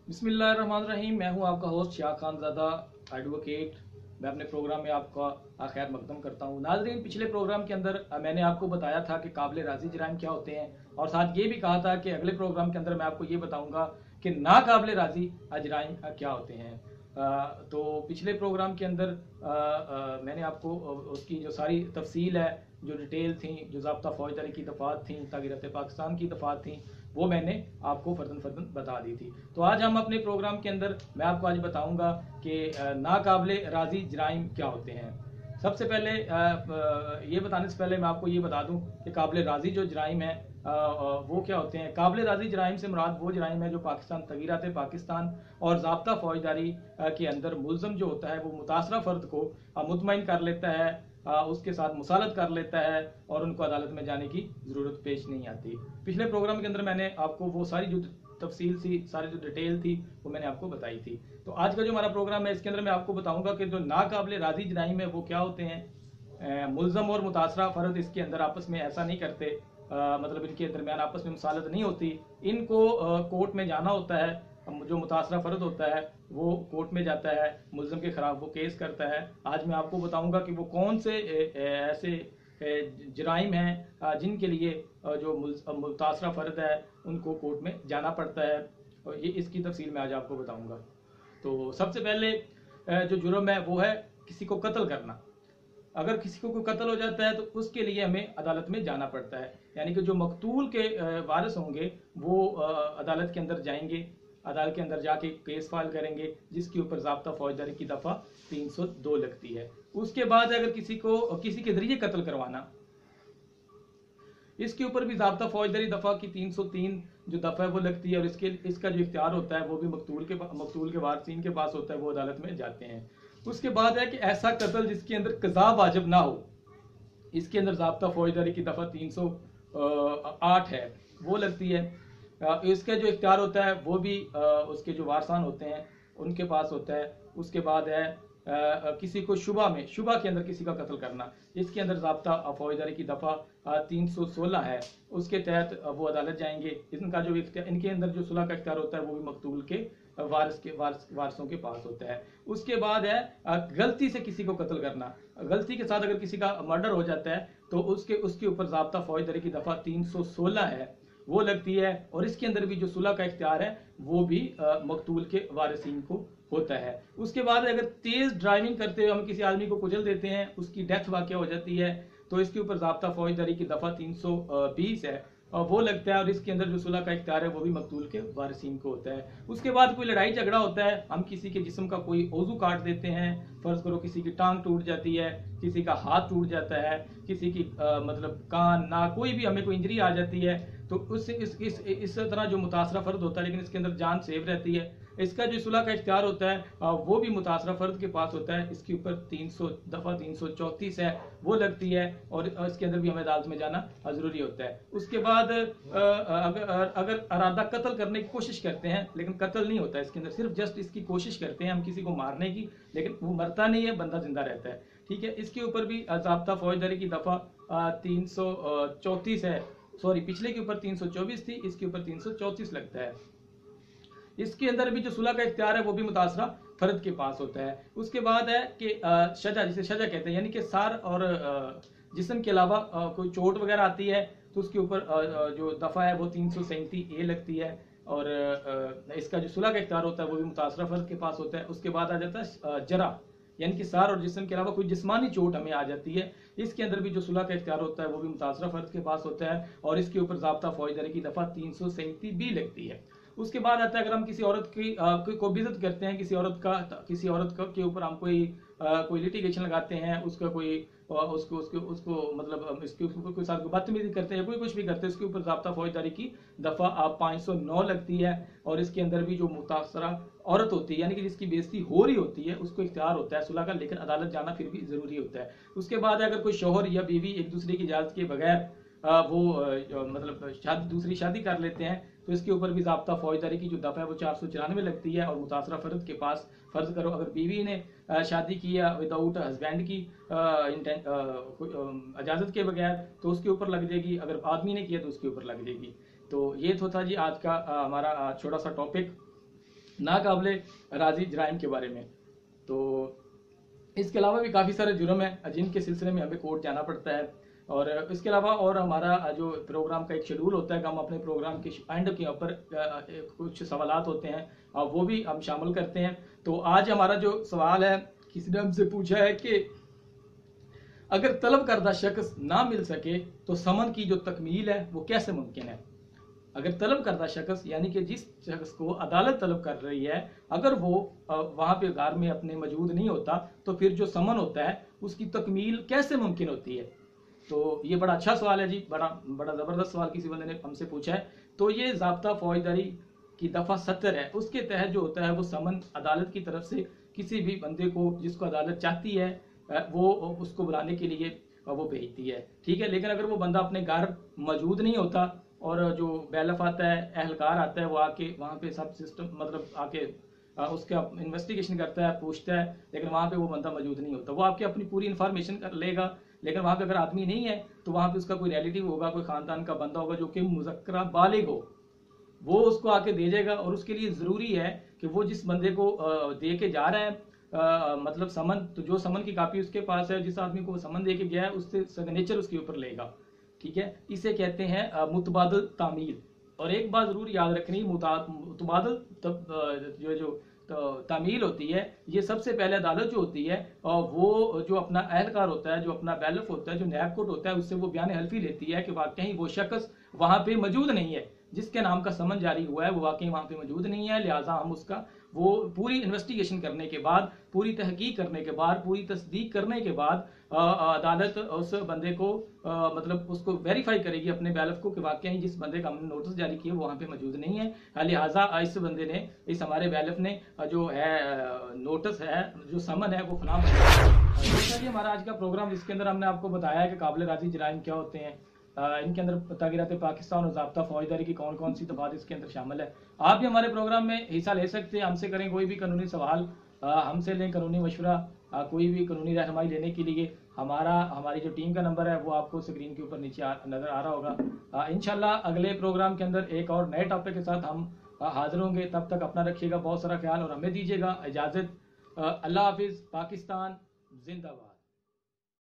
बिस्मिल्लाहिर्रहमानिर्रहीम। मैं हूं आपका होस्ट शाह खानज़ादा एडवोकेट। मैं अपने प्रोग्राम में आपका खैर मकदम करता हूं। नाज़रीन, पिछले प्रोग्राम के अंदर मैंने आपको बताया था कि काबिल राज़ी जराइम क्या होते हैं, और साथ ये भी कहा था कि अगले प्रोग्राम के अंदर मैं आपको ये बताऊंगा कि नाकाबिल राज़ी जराइम क्या होते हैं। तो पिछले प्रोग्राम के अंदर मैंने आपको उसकी जो सारी तफसील है, जो डिटेल थी, जो ज़ाब्ता फौजदारी की दफ़ात थी, तागीरत पाकिस्तान की दफ़ात थी, वो मैंने आपको फर्दन फर्दन बता दी थी। तो आज हम अपने प्रोग्राम के अंदर मैं आपको आज बताऊंगा कि नाकाबिल राज़ी जराइम क्या होते हैं। सबसे पहले ये बताने से पहले मैं आपको ये बता दूं कि काबिल राज़ी जो जराइम है वो क्या होते हैं। काबिल राज़ी जराइम से मुराद वो जराइम है जो पाकिस्तान, तगीरात पाकिस्तान और ज़ाब्ता फौजदारी के अंदर मुलजम जो होता है वो मुतासरा फ़र्द को मुतमईन कर लेता है, उसके साथ मुसालत कर लेता है और उनको अदालत में जाने की ज़रूरत पेश नहीं आती। पिछले प्रोग्राम के अंदर मैंने आपको वो सारी जो तफसील थी, सारी जो डिटेल थी, वो मैंने आपको बताई थी। तो आज का जो हमारा प्रोग्राम है, इसके अंदर मैं आपको बताऊंगा कि जो नाकाबिल राज़ी जराइम है वो क्या होते हैं। मुलजम और मुतासरा फ़र्द इसके अंदर आपस में ऐसा नहीं करते, मतलब इनके दरमियान आपस में मुसालत नहीं होती। इनको कोर्ट में जाना होता है। जो मुतासरा फ़र्द होता है वो कोर्ट में जाता है, मुलजम के खिलाफ वो केस करता है। आज मैं आपको बताऊंगा कि वो कौन से ऐसे जराइम हैं जिनके लिए जो मुतासरा फ़र्द है उनको कोर्ट में जाना पड़ता है, और ये इसकी तफसील मैं आज आपको बताऊंगा। तो सबसे पहले जो जुर्म है वो है किसी को कत्ल करना। अगर किसी को कोई कत्ल हो जाता है तो उसके लिए हमें अदालत में जाना पड़ता है, यानी कि जो मकतूल के वारिस होंगे वो अदालत के अंदर जाएंगे, अदालत के अंदर जाके केस फाइल करेंगे जिसके ऊपर ज़ाब्ता फौजदारी की दफ़ा 302 लगती है। उसके बाद अगर किसी के जरिए कत्ल करवाना, इसके ऊपर भी ज़ाब्ता फौजदारी दफ़ा की 303 जो दफ़ा है वो लगती है, और इसका जो इख्तियार होता है वो भी मकतूल के वारसीन के पास होता है, वो अदालत में जाते हैं। उसके बाद है कि ऐसा कत्ल जिसके अंदर कज़ा वाजिब ना हो, इसके अंदर ज़ाब्ता फौजदारी की दफ़ा 308 है, वो लगती है। इसका जो इख्तियार होता है वो भी उसके जो वारसान होते हैं उनके पास होता है। उसके बाद है किसी को शुबा के अंदर किसी का कत्ल करना, इसके अंदर ज़ाब्ता फौजदारी की दफ़ा 316 है, उसके तहत वो अदालत जाएंगे। इनके अंदर जो सुलह का इख्तियार होता है वो भी मकतूल के वारसों के पास होता है। उसके बाद है गलती से किसी को कत्ल करना। गलती के साथ अगर किसी का मर्डर हो जाता है तो उसके ऊपर ज़ाब्ता फौजदारी की दफ़ा 316 है, वो लगती है, और इसके अंदर भी जो सुलह का इख्तियार है वो भी मकतूल के वारिसीन को होता है। उसके बाद अगर तेज ड्राइविंग करते हुए हम किसी आदमी को कुचल देते हैं, उसकी डेथ वाक़या हो जाती है, तो इसके ऊपर ज़ाब्ता फौजदारी की दफ़ा 320 है, और वो लगता है, और इसके अंदर जो सुलह का इख्तियार है वो भी मकतूल के वारिसीन को होता है। उसके बाद कोई लड़ाई झगड़ा होता है, हम किसी के जिस्म का कोई ओजू काट देते हैं, फर्ज करो किसी की टांग टूट जाती है, किसी का हाथ टूट जाता है, किसी की मतलब कान नाक कोई भी हमें कोई इंजरी आ जाती है, तो उससे इस तरह जो मुतासरा फ़र्द होता है लेकिन इसके अंदर जान सेव रहती है, इसका जो सुलह का इख्तियार होता है वो भी मुतासरा फ़र्द के पास होता है। इसके ऊपर 300 दफ़ा 334 है, वो लगती है, और इसके अंदर भी हमें अदालत में जाना ज़रूरी होता है। उसके बाद अगर अरादा कत्ल करने की कोशिश करते हैं लेकिन कत्ल नहीं होता है, इसके अंदर सिर्फ जस्ट इसकी कोशिश करते हैं हम किसी को मारने की, लेकिन वो मरता नहीं है, बंदा जिंदा रहता है। ठीक है, इसके ऊपर भी ज़ाब्ता फौजदारी की दफ़ा 334 है, सॉरी पिछले के ऊपर 324 थी, इसके ऊपर 334 लगता है। इसके अंदर भी जो सुलह का इख्तियार है वो भी मुतासरा फर्द के पास होता है। उसके बाद है कि सजा, जिसे सजा कहते हैं, यानी कि सार और जिस्म के अलावा कोई चोट वगैरह आती है तो उसके ऊपर जो दफ़ा है वो 337 ए लगती है, और इसका जो सुलह का इख्तियार होता है वो भी मुतासरा फर्द के पास होता है। उसके बाद आ जाता है जरा, यानी कि सार और जिस्म के अलावा कोई जिस्मानी चोट हमें आ जाती है, इसके अंदर भी जो सुलह का इख्तियार होता है वो भी मुतासरा फर्द के पास होता है, और इसके ऊपर ज़ाब्ता फौजदारी की दफ़ा 337 भी लगती है। उसके बाद आता है अगर हम किसी औरत की को बेइज्जत करते हैं, किसी औरत के ऊपर हम कोई लिटिगेशन लगाते हैं, उसका कोई उसको उसको उसको मतलब इसके ऊपर कोई साथ बदतमीजी करते हैं, कोई कुछ भी करते हैं, उसके ऊपर ज़ाब्ता फौजदारी की दफ़ा 509 लगती है, और इसके अंदर भी जो मुतासरा औरत होती है, यानी कि जिसकी बेइज्जती हो रही होती है, उसको इख्तियार होता है सुलह का, लेकिन अदालत जाना फिर भी ज़रूरी होता है। उसके बाद अगर कोई शौहर या बीवी एक दूसरे की इजाज़त के बगैर वो मतलब दूसरी शादी कर लेते हैं, तो इसके ऊपर भी ज़ाब्ता फौजदारी की जो दफ़ा है वो 494 लगती है, और मुतासरा फ़र्द के पास, फ़र्ज करो अगर बीवी ने शादी की है विदाउट हस्बैंड की इजाज़त के बगैर, तो उसके ऊपर लग जाएगी, अगर आदमी ने किया तो उसके ऊपर लग जाएगी। तो ये तो था जी आज का हमारा छोटा सा टॉपिक। नाकाबिले राजी जराइम के बारे में। तो इसके अलावा भी काफ़ी सारे जुर्म हैं जिनके सिलसिले में हमें कोर्ट जाना पड़ता है। और इसके अलावा और हमारा जो प्रोग्राम का एक शेड्यूल होता है कि हम अपने प्रोग्राम के एंड के ऊपर कुछ सवालात होते हैं वो भी हम शामिल करते हैं। तो आज हमारा जो सवाल है, किसी ने हमसे पूछा है कि अगर तलब करदा शख्स ना मिल सके तो समन की जो तकमील है वो कैसे मुमकिन है। अगर तलब करदा शख्स यानी कि जिस शख्स को अदालत तलब कर रही है, अगर वो वहाँ पे घर में अपने मौजूद नहीं होता तो फिर जो समन होता है उसकी तकमील कैसे मुमकिन होती है। तो ये बड़ा अच्छा सवाल है जी, बड़ा ज़बरदस्त सवाल किसी बंदे ने हमसे पूछा है। तो ये ज़ाब्ता फौजदारी की दफ़ा 70 है, उसके तहत जो होता है वो समन अदालत की तरफ से किसी भी बंदे को जिसको अदालत चाहती है वो उसको बुलाने के लिए वो भेजती है, ठीक है। लेकिन अगर वो बंदा अपने घर मौजूद नहीं होता और जो बैलफ आता है, एहलकार आता है, वो आके वहाँ पे सब सिस्टम मतलब आके उसका इन्वेस्टिगेशन करता है, पूछता है, लेकिन वहाँ पे वो बंदा मौजूद नहीं होता। वो आपकी अपनी पूरी इन्फॉर्मेशन कर लेगा, लेकिन वहाँ पे अगर आदमी नहीं है तो वहाँ पे उसका कोई रिलेटिव होगा, कोई खानदान का बंदा होगा जो कि मुज़क्करा बालिग हो, वो उसको आके दे जाएगा। और उसके लिए ज़रूरी है कि वो जिस बंदे को दे के जा रहा है मतलब समन, तो जो समन की कापी उसके पास है, जिस आदमी को वो समन दे के गया है उससे सिग्नेचर उसके ऊपर लेगा, ठीक है। इसे कहते हैं मुतबादल तामील। और एक बात जरूर याद रखनी, मुतबादल जो तामील होती है, ये सबसे पहले अदालत जो होती है वो जो अपना अहलकार होता है, जो अपना बैलफ होता है, जो नैब कोर्ट होता है, उससे वो बयान हल्फी लेती है कि वाकई वो शख्स वहां पे मौजूद नहीं है, जिसके नाम का समन जारी हुआ है वो वाकई वहां पे मौजूद नहीं है। लिहाजा हम उसका वो पूरी इन्वेस्टिगेशन करने के बाद, पूरी तहकीक करने के बाद, पूरी तस्दीक करने के बाद अदालत उस बंदे को मतलब उसको वेरीफाई करेगी अपने बैलफ को कि वाकई जिस बंदे का हमने नोटिस जारी किया वो वहाँ पे मौजूद नहीं है। लिहाजा इस बंदे ने, इस हमारे बैलफ ने जो है नोटिस है, जो समन है वो फलाम। जैसा कि हमारा आज का प्रोग्राम, जिसके अंदर हमने आपको बताया है कि काबिल राजी जराइम क्या होते हैं, इनके अंदर तागीरात पाकिस्तान और ज़ाब्ता फौजदारी की कौन कौन सी दफात इसके अंदर शामिल है। आप भी हमारे प्रोग्राम में हिस्सा ले सकते हैं, हमसे करें कोई भी कानूनी सवाल, हमसे लें कानूनी मशवरा, कोई भी कानूनी रहनुमाई लेने के लिए हमारी जो टीम का नंबर है वो आपको स्क्रीन के ऊपर नीचे नज़र आ रहा होगा। इंशाल्लाह अगले प्रोग्राम के अंदर एक और नए टॉपिक के साथ हम हाजिर होंगे। तब तक अपना रखिएगा बहुत सारा ख्याल और हमें दीजिएगा इजाज़त। अल्लाह हाफिज़। पाकिस्तान जिंदाबाद।